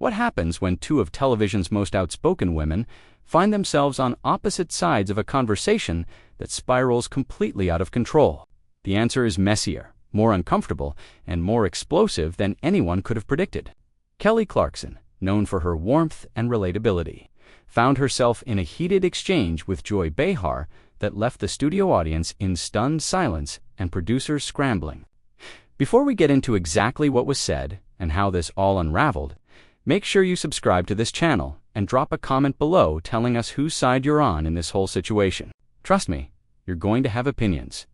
What happens when two of television's most outspoken women find themselves on opposite sides of a conversation that spirals completely out of control? The answer is messier, more uncomfortable, and more explosive than anyone could have predicted. Kelly Clarkson, known for her warmth and relatability, found herself in a heated exchange with Joy Behar that left the studio audience in stunned silence and producers scrambling. Before we get into exactly what was said and how this all unraveled, make sure you subscribe to this channel and drop a comment below telling us whose side you're on in this whole situation. Trust me, you're going to have opinions.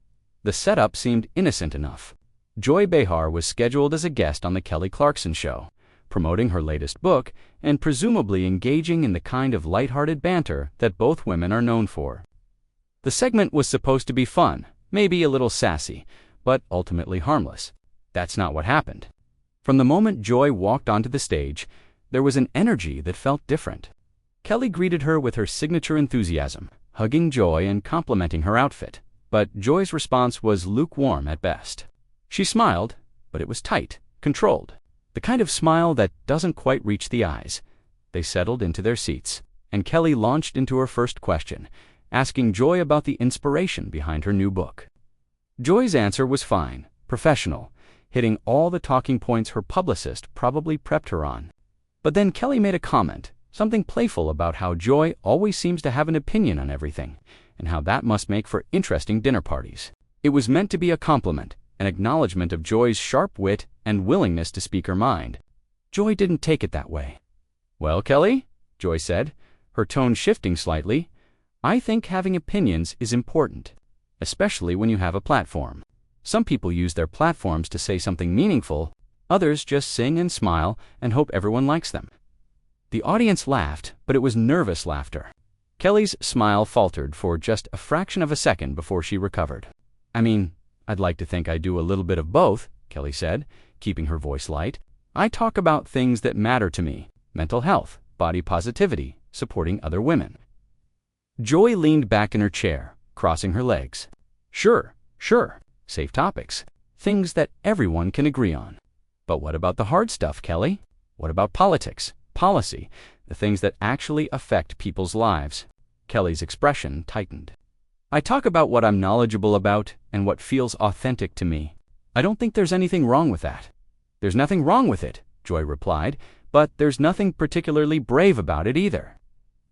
The setup seemed innocent enough. Joy Behar was scheduled as a guest on the Kelly Clarkson Show, promoting her latest book and presumably engaging in the kind of lighthearted banter that both women are known for. The segment was supposed to be fun, maybe a little sassy, but ultimately harmless. That's not what happened. From the moment Joy walked onto the stage, there was an energy that felt different. Kelly greeted her with her signature enthusiasm, hugging Joy and complimenting her outfit, but Joy's response was lukewarm at best. She smiled, but it was tight, controlled. The kind of smile that doesn't quite reach the eyes. They settled into their seats, and Kelly launched into her first question, asking Joy about the inspiration behind her new book. Joy's answer was fine, professional, hitting all the talking points her publicist probably prepped her on. But then Kelly made a comment, something playful about how Joy always seems to have an opinion on everything, and how that must make for interesting dinner parties. It was meant to be a compliment, an acknowledgement of Joy's sharp wit and willingness to speak her mind. Joy didn't take it that way. "Well, Kelly," Joy said, her tone shifting slightly, "I think having opinions is important, especially when you have a platform. Some people use their platforms to say something meaningful, others just sing and smile and hope everyone likes them." The audience laughed, but it was nervous laughter. Kelly's smile faltered for just a fraction of a second before she recovered. "I mean, I'd like to think I do a little bit of both," Kelly said, keeping her voice light. "I talk about things that matter to me: mental health, body positivity, supporting other women." Joy leaned back in her chair, crossing her legs. Sure. Safe topics. Things that everyone can agree on. But what about the hard stuff, Kelly? What about politics, policy, the things that actually affect people's lives? Kelly's expression tightened. "I talk about what I'm knowledgeable about and what feels authentic to me. I don't think there's anything wrong with that." "There's nothing wrong with it," Joy replied, "but there's nothing particularly brave about it either."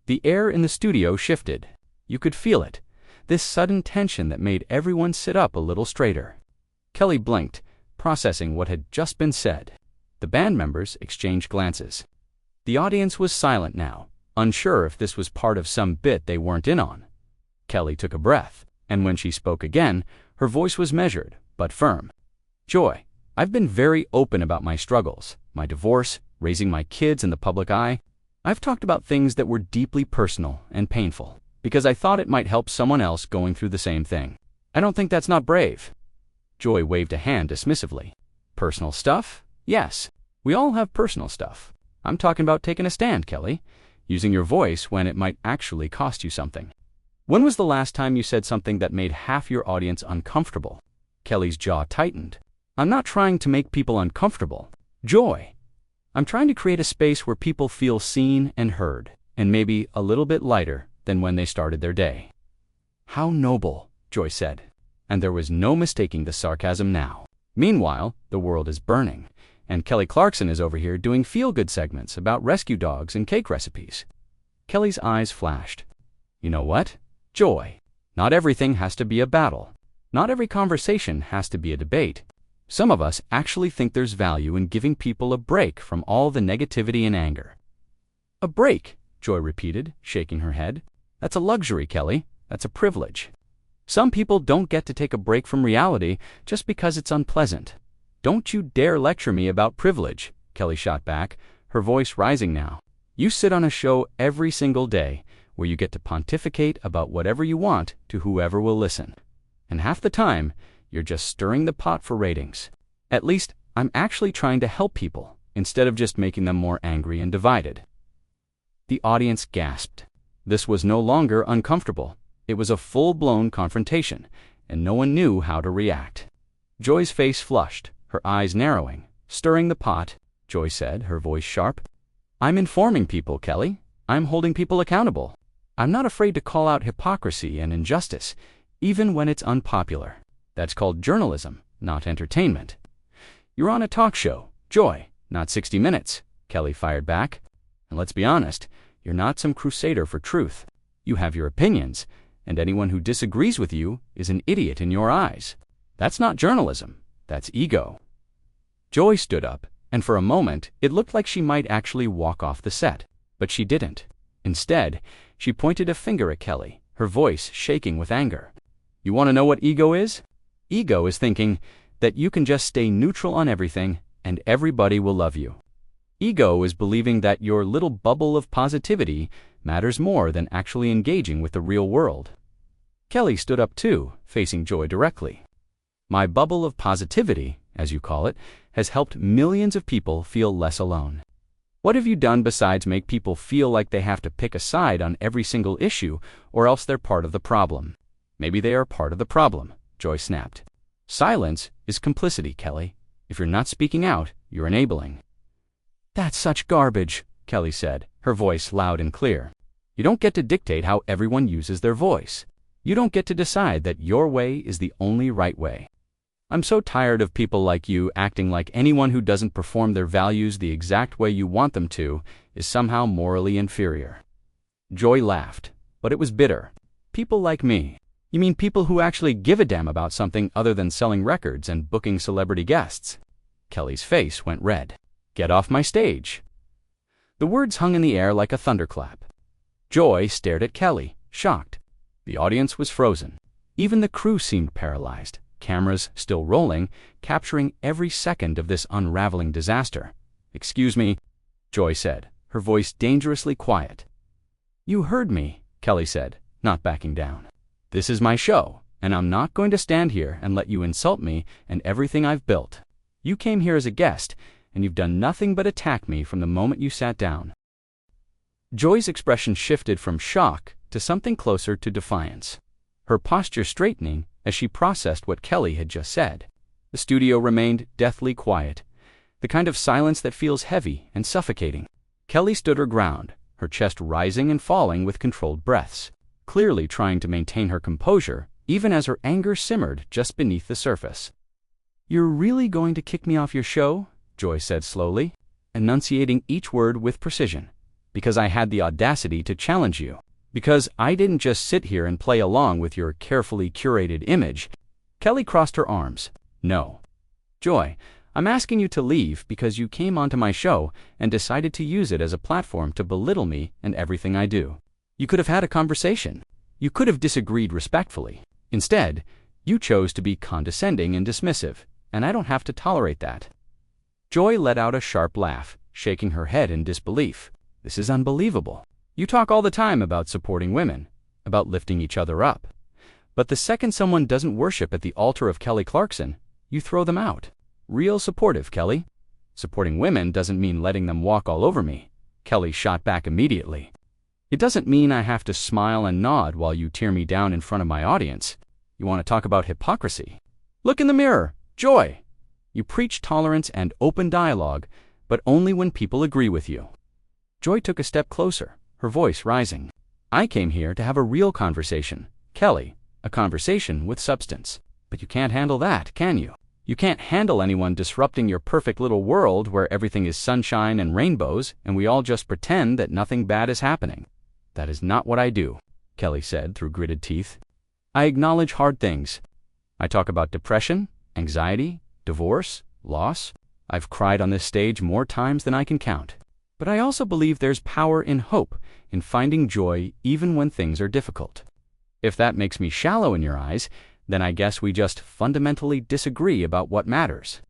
The air in the studio shifted. You could feel it, this sudden tension that made everyone sit up a little straighter. Kelly blinked, processing what had just been said. The band members exchanged glances. The audience was silent now, unsure if this was part of some bit they weren't in on. Kelly took a breath, and when she spoke again, her voice was measured, but firm. "Joy, I've been very open about my struggles, my divorce, raising my kids in the public eye. I've talked about things that were deeply personal and painful, because I thought it might help someone else going through the same thing. I don't think that's not brave." Joy waved a hand dismissively. "Personal stuff? Yes. We all have personal stuff. I'm talking about taking a stand, Kelly, using your voice when it might actually cost you something. When was the last time you said something that made half your audience uncomfortable?" Kelly's jaw tightened. "I'm not trying to make people uncomfortable, Joy. I'm trying to create a space where people feel seen and heard, and maybe a little bit lighter than when they started their day." "How noble," Joy said, and there was no mistaking the sarcasm now. Meanwhile, the world is burning, and Kelly Clarkson is over here doing feel-good segments about rescue dogs and cake recipes. Kelly's eyes flashed. "You know what, Joy? Not everything has to be a battle. Not every conversation has to be a debate. Some of us actually think there's value in giving people a break from all the negativity and anger." "A break," Joy repeated, shaking her head. "That's a luxury, Kelly. That's a privilege. Some people don't get to take a break from reality just because it's unpleasant." "Don't you dare lecture me about privilege," Kelly shot back, her voice rising now. "You sit on a show every single day where you get to pontificate about whatever you want to whoever will listen. And half the time, you're just stirring the pot for ratings. At least, I'm actually trying to help people instead of just making them more angry and divided." The audience gasped. This was no longer uncomfortable. It was a full-blown confrontation, and no one knew how to react. Joy's face flushed, her eyes narrowing. "Stirring the pot," Joy said, her voice sharp. I'm informing people, Kelly. I'm holding people accountable. I'm not afraid to call out hypocrisy and injustice, even when it's unpopular. That's called journalism, not entertainment. You're on a talk show, Joy, not 60 Minutes, Kelly fired back. And let's be honest, you're not some crusader for truth. You have your opinions, and anyone who disagrees with you is an idiot in your eyes. That's not journalism, that's ego. Joy stood up, and for a moment, it looked like she might actually walk off the set. But she didn't. Instead, she pointed a finger at Kelly, her voice shaking with anger. You want to know what ego is? Ego is thinking that you can just stay neutral on everything and everybody will love you. Ego is believing that your little bubble of positivity matters more than actually engaging with the real world. Kelly stood up too, facing Joy directly. My bubble of positivity, as you call it, has helped millions of people feel less alone. What have you done besides make people feel like they have to pick a side on every single issue, or else they're part of the problem? Maybe they are part of the problem, Joy snapped. Silence is complicity, Kelly. If you're not speaking out, you're enabling. That's such garbage, Kelly said, her voice loud and clear. You don't get to dictate how everyone uses their voice. You don't get to decide that your way is the only right way. I'm so tired of people like you acting like anyone who doesn't perform their values the exact way you want them to is somehow morally inferior. Joy laughed, but it was bitter. People like me. You mean people who actually give a damn about something other than selling records and booking celebrity guests? Kelly's face went red. Get off my stage. The words hung in the air like a thunderclap. Joy stared at Kelly, shocked. The audience was frozen. Even the crew seemed paralyzed, cameras still rolling, capturing every second of this unraveling disaster. Excuse me, Joy said, her voice dangerously quiet. You heard me, Kelly said, not backing down. This is my show, and I'm not going to stand here and let you insult me and everything I've built. You came here as a guest, and you've done nothing but attack me from the moment you sat down. Joy's expression shifted from shock to something closer to defiance, her posture straightening as she processed what Kelly had just said. The studio remained deathly quiet, the kind of silence that feels heavy and suffocating. Kelly stood her ground, her chest rising and falling with controlled breaths, clearly trying to maintain her composure, even as her anger simmered just beneath the surface. You're really going to kick me off your show? Joy said slowly, enunciating each word with precision. Because I had the audacity to challenge you. Because I didn't just sit here and play along with your carefully curated image. Kelly crossed her arms. No. Joy, I'm asking you to leave because you came onto my show and decided to use it as a platform to belittle me and everything I do. You could have had a conversation. You could have disagreed respectfully. Instead, you chose to be condescending and dismissive, and I don't have to tolerate that. Joy let out a sharp laugh, shaking her head in disbelief. This is unbelievable. You talk all the time about supporting women, about lifting each other up. But the second someone doesn't worship at the altar of Kelly Clarkson, you throw them out. Real supportive, Kelly. Supporting women doesn't mean letting them walk all over me. Kelly shot back immediately. It doesn't mean I have to smile and nod while you tear me down in front of my audience. You want to talk about hypocrisy? Look in the mirror, Joy. You preach tolerance and open dialogue, but only when people agree with you. Joy took a step closer, her voice rising. I came here to have a real conversation, Kelly, a conversation with substance. But you can't handle that, can you? You can't handle anyone disrupting your perfect little world where everything is sunshine and rainbows and we all just pretend that nothing bad is happening. That is not what I do, Kelly said through gritted teeth. I acknowledge hard things. I talk about depression, anxiety, divorce, loss. I've cried on this stage more times than I can count. But I also believe there's power in hope, in finding joy even when things are difficult. If that makes me shallow in your eyes, then I guess we just fundamentally disagree about what matters.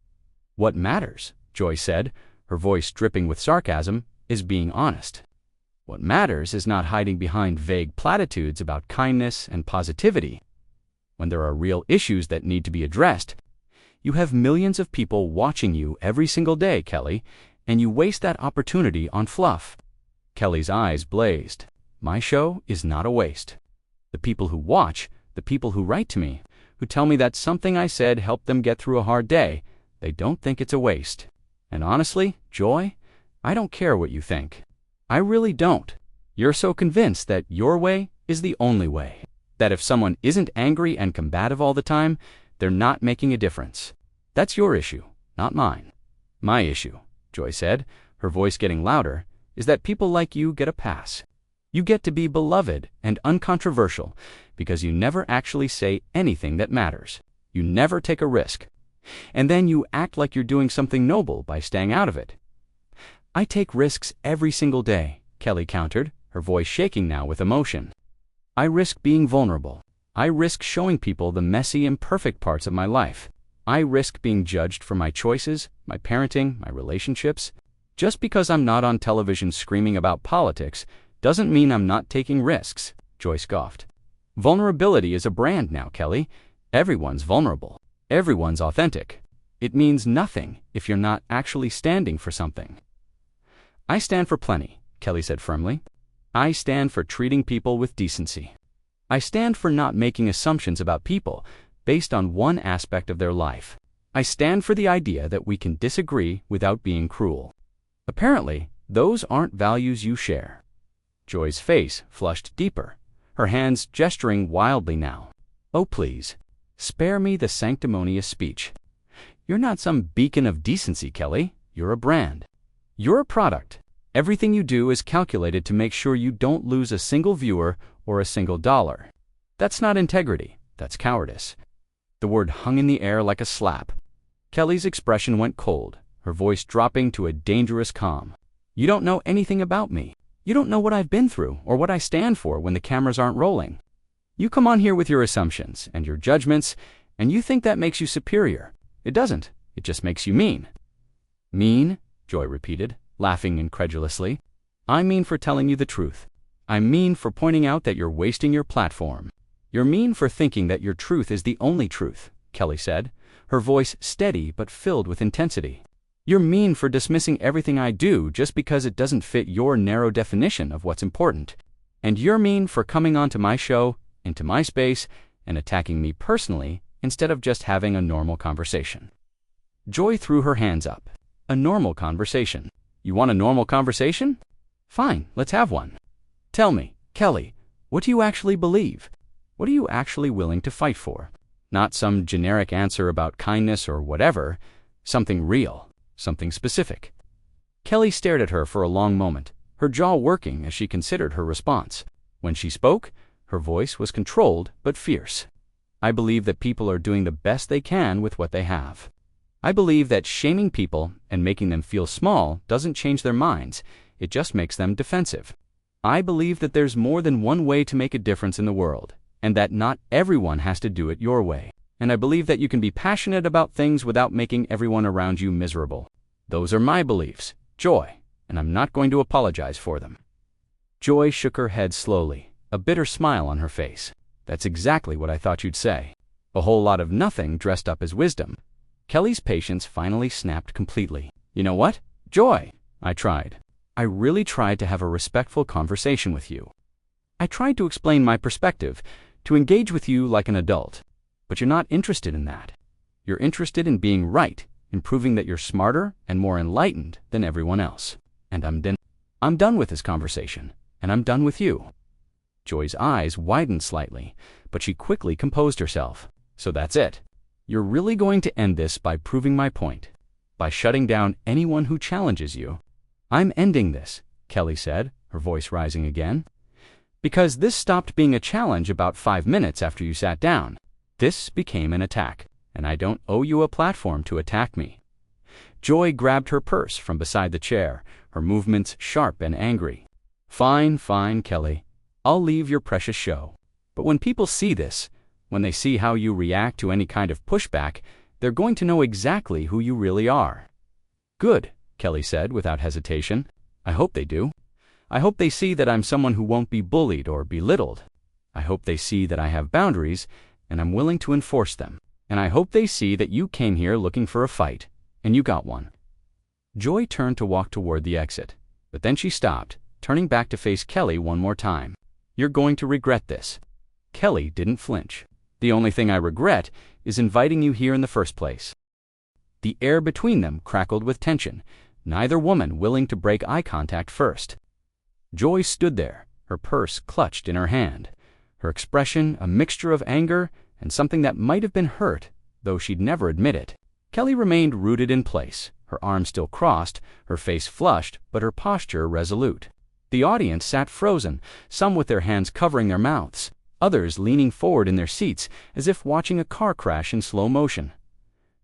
What matters, Joy said, her voice dripping with sarcasm, is being honest. What matters is not hiding behind vague platitudes about kindness and positivity. When there are real issues that need to be addressed, you have millions of people watching you every single day, Kelly, and you waste that opportunity on fluff. Kelly's eyes blazed. My show is not a waste. The people who watch, the people who write to me, who tell me that something I said helped them get through a hard day, they don't think it's a waste. And honestly, Joy, I don't care what you think. I really don't. You're so convinced that your way is the only way. That if someone isn't angry and combative all the time, they're not making a difference. That's your issue, not mine. My issue, Joy said, her voice getting louder, is that people like you get a pass. You get to be beloved and uncontroversial because you never actually say anything that matters. You never take a risk. And then you act like you're doing something noble by staying out of it. I take risks every single day, Kelly countered, her voice shaking now with emotion. I risk being vulnerable. I risk showing people the messy, imperfect parts of my life. I risk being judged for my choices, my parenting, my relationships. Just because I'm not on television screaming about politics doesn't mean I'm not taking risks, Joy scoffed. Vulnerability is a brand now, Kelly. Everyone's vulnerable. Everyone's authentic. It means nothing if you're not actually standing for something. I stand for plenty, Kelly said firmly. I stand for treating people with decency. I stand for not making assumptions about people based on one aspect of their life. I stand for the idea that we can disagree without being cruel. Apparently, those aren't values you share. Joy's face flushed deeper, her hands gesturing wildly now. Oh, please, spare me the sanctimonious speech. You're not some beacon of decency, Kelly. You're a brand. You're a product. Everything you do is calculated to make sure you don't lose a single viewer or a single dollar. That's not integrity. That's cowardice. The word hung in the air like a slap. Kelly's expression went cold, her voice dropping to a dangerous calm. You don't know anything about me. You don't know what I've been through or what I stand for when the cameras aren't rolling. You come on here with your assumptions and your judgments, and you think that makes you superior. It doesn't. It just makes you mean. Mean? Joy repeated, laughing incredulously. I mean for telling you the truth. I mean for pointing out that you're wasting your platform. You're mean for thinking that your truth is the only truth, Kelly said, her voice steady but filled with intensity. You're mean for dismissing everything I do just because it doesn't fit your narrow definition of what's important. And you're mean for coming onto my show, into my space, and attacking me personally instead of just having a normal conversation. Joy threw her hands up. A normal conversation. You want a normal conversation? Fine, let's have one. Tell me, Kelly, what do you actually believe? What are you actually willing to fight for? Not some generic answer about kindness or whatever. Something real, something specific. Kelly stared at her for a long moment, her jaw working as she considered her response. When she spoke, her voice was controlled but fierce. I believe that people are doing the best they can with what they have. I believe that shaming people and making them feel small doesn't change their minds, it just makes them defensive. I believe that there's more than one way to make a difference in the world, and that not everyone has to do it your way. And I believe that you can be passionate about things without making everyone around you miserable. Those are my beliefs, Joy, and I'm not going to apologize for them. Joy shook her head slowly, a bitter smile on her face. That's exactly what I thought you'd say. A whole lot of nothing dressed up as wisdom. Kelly's patience finally snapped completely. You know what, Joy? I tried. I really tried to have a respectful conversation with you. I tried to explain my perspective, to engage with you like an adult. But you're not interested in that. You're interested in being right, in proving that you're smarter and more enlightened than everyone else. And I'm done with this conversation, and I'm done with you. Joy's eyes widened slightly, but she quickly composed herself. So that's it. You're really going to end this by proving my point, by shutting down anyone who challenges you. I'm ending this, Kelly said, her voice rising again. Because this stopped being a challenge about 5 minutes after you sat down. This became an attack, and I don't owe you a platform to attack me. Joy grabbed her purse from beside the chair, her movements sharp and angry. Fine, Kelly. I'll leave your precious show. But when people see this, when they see how you react to any kind of pushback, they're going to know exactly who you really are. Good, Kelly said without hesitation. I hope they do. I hope they see that I'm someone who won't be bullied or belittled. I hope they see that I have boundaries, and I'm willing to enforce them. And I hope they see that you came here looking for a fight, and you got one. Joy turned to walk toward the exit, but then she stopped, turning back to face Kelly one more time. You're going to regret this. Kelly didn't flinch. The only thing I regret is inviting you here in the first place. The air between them crackled with tension. neither woman willing to break eye contact first. Joy stood there, her purse clutched in her hand, her expression a mixture of anger and something that might have been hurt, though she'd never admit it. Kelly remained rooted in place, her arms still crossed, her face flushed, but her posture resolute. The audience sat frozen, some with their hands covering their mouths, others leaning forward in their seats as if watching a car crash in slow motion.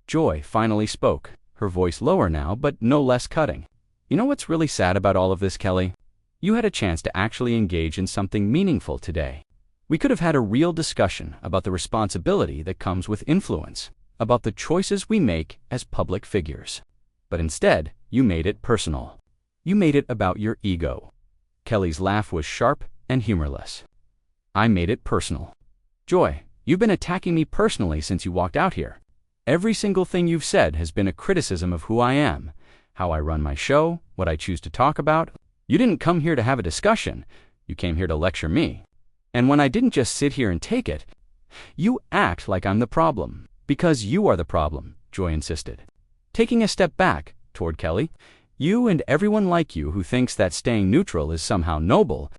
Joy finally spoke, her voice lower now, but no less cutting. "You know what's really sad about all of this, Kelly? You had a chance to actually engage in something meaningful today. We could have had a real discussion about the responsibility that comes with influence, about the choices we make as public figures. But instead, you made it personal. You made it about your ego." Kelly's laugh was sharp and humorless. "I made it personal. Joy, you've been attacking me personally since you walked out here. Every single thing you've said has been a criticism of who I am, how I run my show, what I choose to talk about. You didn't come here to have a discussion. You came here to lecture me. And when I didn't just sit here and take it, you act like I'm the problem. Because you are the problem," Joy insisted. Taking a step back toward Kelly, "You and everyone like you who thinks that staying neutral is somehow noble,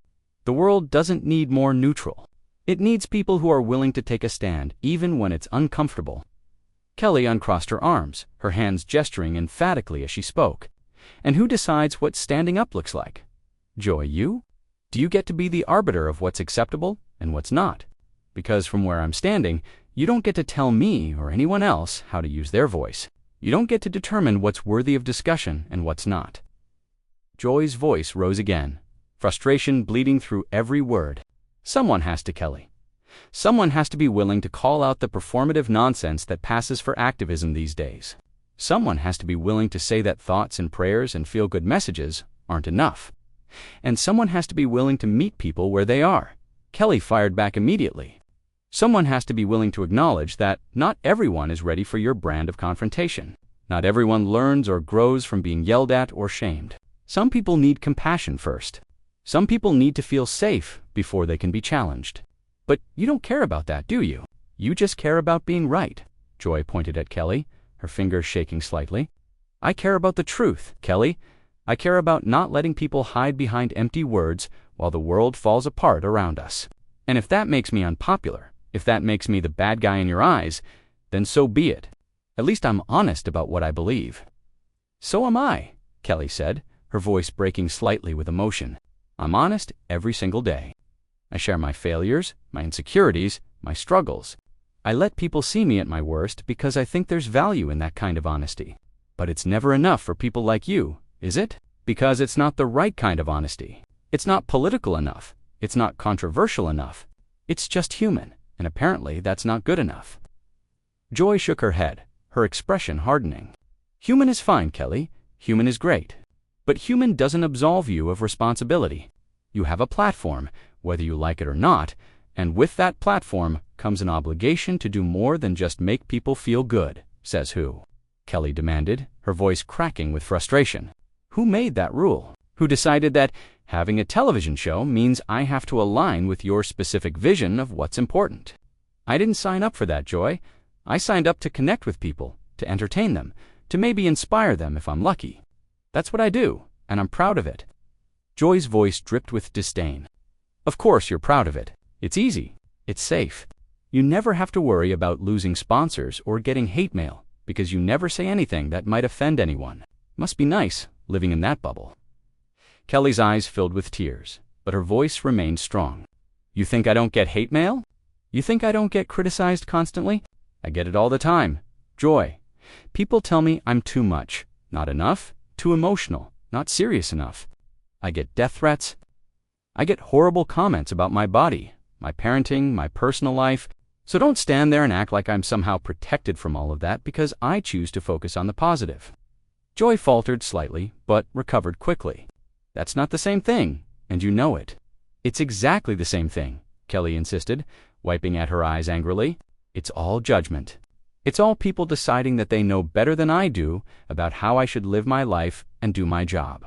the world doesn't need more neutral. It needs people who are willing to take a stand, even when it's uncomfortable." Kelly uncrossed her arms, her hands gesturing emphatically as she spoke. "And who decides what standing up looks like? Joy, you? Do you get to be the arbiter of what's acceptable and what's not? Because from where I'm standing, you don't get to tell me or anyone else how to use their voice. You don't get to determine what's worthy of discussion and what's not." Joy's voice rose again, frustration bleeding through every word. "Someone has to, Kelly. Someone has to be willing to call out the performative nonsense that passes for activism these days. Someone has to be willing to say that thoughts and prayers and feel-good messages aren't enough. And someone has to be willing to meet people where they are." Kelly fired back immediately. "Someone has to be willing to acknowledge that not everyone is ready for your brand of confrontation. Not everyone learns or grows from being yelled at or shamed. Some people need compassion first. Some people need to feel safe before they can be challenged. But you don't care about that, do you? You just care about being right." Joy pointed at Kelly, her fingers shaking slightly. "I care about the truth, Kelly. I care about not letting people hide behind empty words while the world falls apart around us. And if that makes me unpopular, if that makes me the bad guy in your eyes, then so be it. At least I'm honest about what I believe." "So am I," Kelly said, her voice breaking slightly with emotion. "I'm honest every single day. I share my failures, my insecurities, my struggles. I let people see me at my worst because I think there's value in that kind of honesty. But it's never enough for people like you, is it? Because it's not the right kind of honesty. It's not political enough. It's not controversial enough. It's just human, and apparently that's not good enough." Joy shook her head, her expression hardening. "Human is fine, Kelly. Human is great. But human doesn't absolve you of responsibility. You have a platform, whether you like it or not, and with that platform comes an obligation to do more than just make people feel good." "Says who?" Kelly demanded, her voice cracking with frustration. "Who made that rule? Who decided that having a television show means I have to align with your specific vision of what's important? I didn't sign up for that, Joy. I signed up to connect with people, to entertain them, to maybe inspire them if I'm lucky. That's what I do, and I'm proud of it." Joy's voice dripped with disdain. "Of course you're proud of it. It's easy. It's safe. You never have to worry about losing sponsors or getting hate mail because you never say anything that might offend anyone. Must be nice living in that bubble." Kelly's eyes filled with tears, but her voice remained strong. "You think I don't get hate mail? You think I don't get criticized constantly? I get it all the time. Joy. People tell me I'm too much, not enough, too emotional, not serious enough. I get death threats. I get horrible comments about my body, my parenting, my personal life. So don't stand there and act like I'm somehow protected from all of that because I choose to focus on the positive." Joy faltered slightly, but recovered quickly. "That's not the same thing, and you know it." "It's exactly the same thing," Kelly insisted, wiping at her eyes angrily. "It's all judgment. It's all people deciding that they know better than I do about how I should live my life and do my job.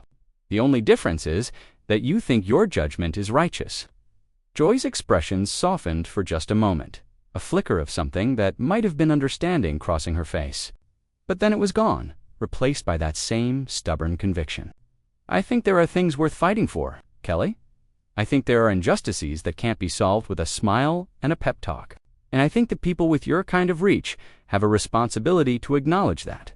The only difference is that you think your judgment is righteous." Joy's expression softened for just a moment, a flicker of something that might have been understanding crossing her face. But then it was gone, replaced by that same stubborn conviction. I think there are things worth fighting for, Kelly. I think there are injustices that can't be solved with a smile and a pep talk. And I think that people with your kind of reach have a responsibility to acknowledge that.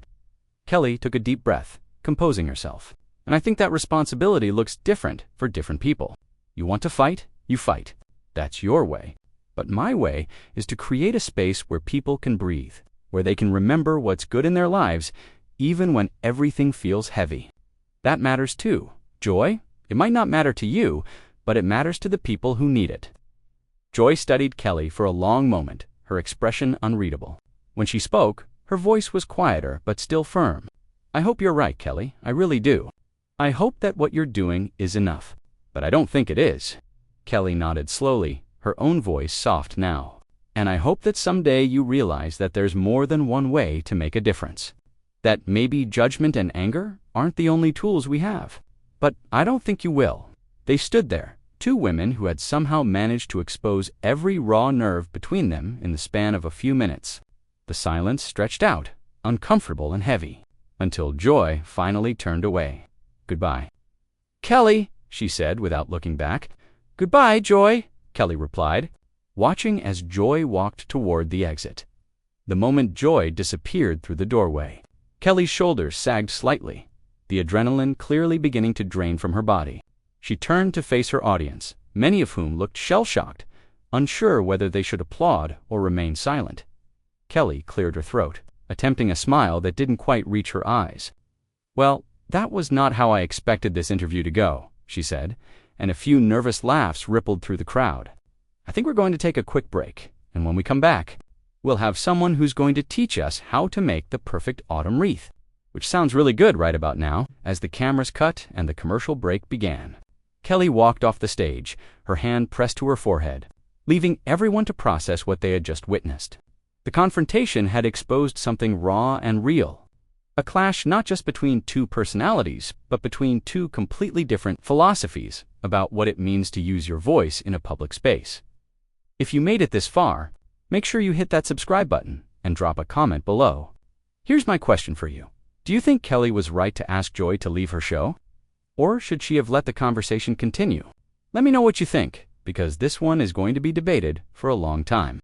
Kelly took a deep breath, composing herself. And I think that responsibility looks different for different people. You want to fight, you fight. That's your way. But my way is to create a space where people can breathe, where they can remember what's good in their lives, even when everything feels heavy. That matters too. Joy? It might not matter to you, but it matters to the people who need it. Joy studied Kelly for a long moment, her expression unreadable. When she spoke, her voice was quieter but still firm. I hope you're right, Kelly. I really do. I hope that what you're doing is enough. But I don't think it is. Kelly nodded slowly, her own voice soft now. And I hope that someday you realize that there's more than one way to make a difference. That maybe judgment and anger aren't the only tools we have. But I don't think you will. They stood there, two women who had somehow managed to expose every raw nerve between them in the span of a few minutes. The silence stretched out, uncomfortable and heavy, until Joy finally turned away. Goodbye. Kelly, she said without looking back. Goodbye, Joy, Kelly replied, watching as Joy walked toward the exit. The moment Joy disappeared through the doorway, Kelly's shoulders sagged slightly, the adrenaline clearly beginning to drain from her body. She turned to face her audience, many of whom looked shell-shocked, unsure whether they should applaud or remain silent. Kelly cleared her throat, attempting a smile that didn't quite reach her eyes. Well, that was not how I expected this interview to go, she said, and a few nervous laughs rippled through the crowd. I think we're going to take a quick break, and when we come back, we'll have someone who's going to teach us how to make the perfect autumn wreath, which sounds really good right about now, as the cameras cut and the commercial break began. Kelly walked off the stage, her hand pressed to her forehead, leaving everyone to process what they had just witnessed. The confrontation had exposed something raw and real. A clash not just between two personalities, but between two completely different philosophies about what it means to use your voice in a public space. If you made it this far, make sure you hit that subscribe button and drop a comment below. Here's my question for you. Do you think Kelly was right to ask Joy to leave her show? Or should she have let the conversation continue? Let me know what you think, because this one is going to be debated for a long time.